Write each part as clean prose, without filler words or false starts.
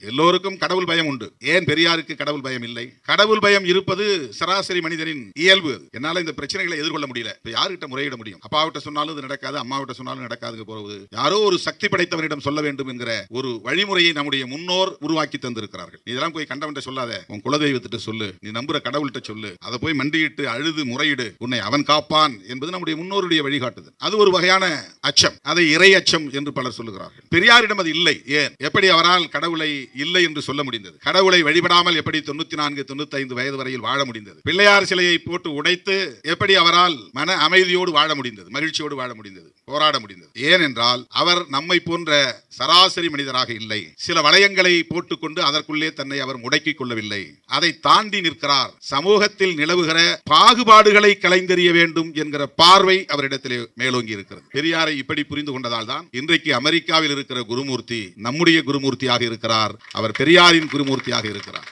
எல்லோருக்கும் கடவுள் பயம் உண்டு. ஏன் பெரியாருக்கு கடவுள் பயம் இல்லை? கடவுள் பயம் இருப்பது சராசரி மனிதனின் இயல்பு. என்னால இந்த பிரச்சனைகளை எதிர்கொள்ள முடியல. இப்ப யார்கிட்ட முறையிட முடியும்? அப்பாவிட்ட சொன்னாலும் இது நடக்காது, அம்மாவிட்ட சொன்னாலும் நடக்காது போறது. யாரோ ஒரு சக்தி படைத்தவரிடம் சொல்ல வேண்டும் என்கிற ஒரு வழிமுறையை நம்முடைய முன்னோர் உருவாக்கி தந்திருக்கிறார்கள். இதெல்லாம் போய் கண்டவன்ட்ட சொல்லாத, உன் குலதெய்வத்திட்ட சொல்லு, நீ நம்புற கடவுள்கிட்ட சொல்லு, அதை போய் மண்டியிட்டு அழுது முறையிடு, உன்னை அவன் காப்பான் என்பது நம்முடைய முன்னோருடைய வழிகாட்டுதல். அது ஒரு வகையான அச்சம். அதை இறை அச்சம் என்று பலர் சொல்லுகிறார்கள். பெரியாரிடம் அது இல்லை. ஏன்? எப்படி அவரால் கடவுளை இல்லை என்று சொல்ல முடிந்தது? கடவுளை வழிபடாமல் எப்படி 94, 95 வயது வரையில் வாழ முடிந்தது? பிள்ளையார் சிலையை போட்டு உடைத்து எப்படி அவரால் மன அமைதியோடு வாழ முடிந்தது, மகிழ்ச்சியோடு வாழ முடிந்தது, போராட முடிந்தது? ஏனென்றால் அவர் நம்மை போன்ற சராசரி மனிதராக இல்லை. சில வளையங்களை போட்டுக்கொண்டு அதற்குள்ளே தன்னை அவர் முடக்கிக் கொள்ளவில்லை. அதை தாண்டி நிற்கிறார். சமூகத்தில் நிலவுகிற பாகுபாடுகளை களைந்தெறிய வேண்டும் என்கிற பார்வை அவரிடத்திலே மேலோங்கி இருக்கிறது. பெரியாரை இப்படி புரிந்து கொண்டதால் தான் இன்றைக்கு அமெரிக்காவில் இருக்கிற குருமூர்த்தி நம்முடைய குருமூர்த்தியாக இருக்கிறார். அவர் பெரியாரின் குருமூர்த்தியாக இருக்கிறார்.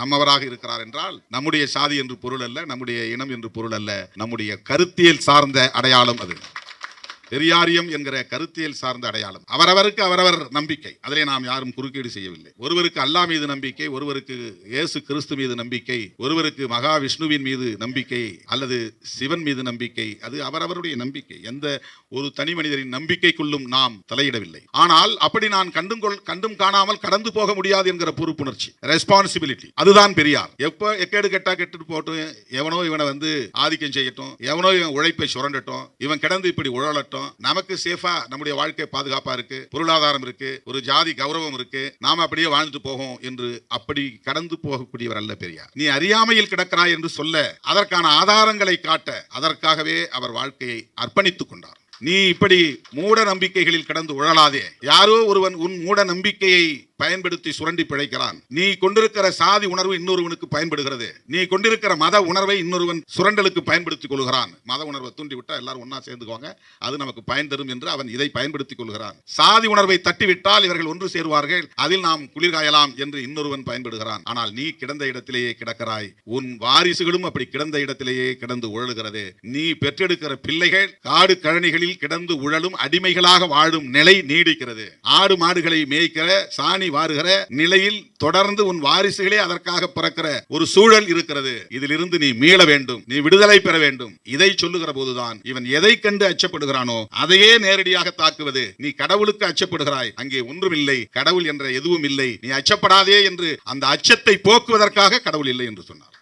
நம்மவராக இருக்கிறார் என்றால் நம்முடைய சாதி என்று பொருள் அல்ல, நம்முடைய இனம் என்று பொருள் அல்ல, நம்முடைய கருத்தியல் சார்ந்த அடையாளம் அது. பெரியாரியம் என்கிற கருத்தியல் சார்ந்த அடையாளம். அவரவருக்கு அவரவர் நம்பிக்கை. அதிலே நாம் யாரும் குறுக்கீடு செய்யவில்லை. ஒருவருக்கு அல்லாஹ் மீது நம்பிக்கை, ஒருவருக்கு இயேசு கிறிஸ்து மீது நம்பிக்கை, ஒருவருக்கு மகாவிஷ்ணுவின் மீது நம்பிக்கை அல்லது சிவன் மீது நம்பிக்கை. அது அவரவருடைய நம்பிக்கை. எந்த ஒரு தனி மனிதரின் நம்பிக்கைக்குள்ளும் நாம் தலையிடவில்லை. ஆனால் அப்படி நான் கண்டும் காணாமல் கடந்து போக முடியாது என்கிற பொறுப்புணர்ச்சி, ரெஸ்பான்சிபிலிட்டி, அதுதான் பெரியார். எப்ப எக்கேடு கெட்டா கெட்டு போட்டு எவனோ இவனை ஆதிக்கம் செய்யட்டும், எவனோ இவன் உழைப்பை சுரண்டட்டும், இவன் கிடந்து இப்படி உழலட்டும், நமக்கு சேஃபா நம்முடைய வாழ்க்கை பாதுகாப்பா இருக்கு, பொருளாதாரம் இருக்கு, ஒரு ஜாதி கௌரவம் இருக்கு, நாம அப்படியே வாழ்ந்து போகும் என்று அப்படி கடந்து போகக்கூடியவர் அல்ல பெரியார். நீ அறியாமையில் கிடக்கிறாய் என்று சொல்ல, அதற்கான ஆதாரங்களை காட்ட, அதற்காகவே அவர் வாழ்க்கையை அர்ப்பணித்துக் கொண்டார். நீ இப்படி மூட நம்பிக்கைகளில் கடந்து உழலாதே. யாரோ ஒருவன் உன் மூட நம்பிக்கையை பயன்படுத்தி சுரண்டி பிழைக்கிறான். நீ கொண்டிருக்கிற சாதி உணர்வு இன்னொருவனுக்கு பயன்படுகிறது. நீ கொண்டிருக்கிற மத உணர்வை இன்னொருவன் சுரண்டலுக்கு பயன்படுத்திக் கொள்கிறான். மத உணர்வை தூண்டி விட்டா எல்லாரும் ஒன்னா சேர்ந்துக்குவாங்க, அது நமக்கு பயன் தரும் என்று அவன் இதை பயன்படுத்திக் கொள்கிறான். சாதி உணர்வை தட்டிவிட்டால் இவர்கள் ஒன்று சேருவார்கள், அதில் நாம் குளிர்காயலாம் என்று இன்னொருவன் பயன்படுகிறான். ஆனால் நீ கிடந்த இடத்திலேயே கிடக்கிறாய். உன் வாரிசுகளும் அப்படி கிடந்த இடத்திலேயே கிடந்து உழலுகிறது. நீ பெற்றெடுக்கிற பிள்ளைகள் காடு கழனிகளில் கிடந்து உழலும் அடிமைகளாக வாழும் நிலை நீடிக்கிறது. ஆடு மாடுகளை மேய்க்கிற சாணி வாருகிற நிலையில் தொடர்ந்து உன் வாரிசுகளே அதற்காக பிறக்கிற ஒரு சூழல் இருக்கிறது. இதிலிருந்து நீ மீள வேண்டும், நீ விடுதலை பெற வேண்டும். இதை சொல்லுகிற போதுதான் இவன் எதை கண்டு அச்சப்படுகிறானோ அதையே நேரடியாக தாக்குவது. நீ கடவுளுக்கு அச்சப்படுகிறாய், அங்கே ஒன்றுமில்லை, கடவுள் என்ற எதுவும் இல்லை, நீ அச்சப்படாதே என்று அந்த அச்சத்தை போக்குவதற்காக கடவுள் இல்லை என்று சொன்னார்.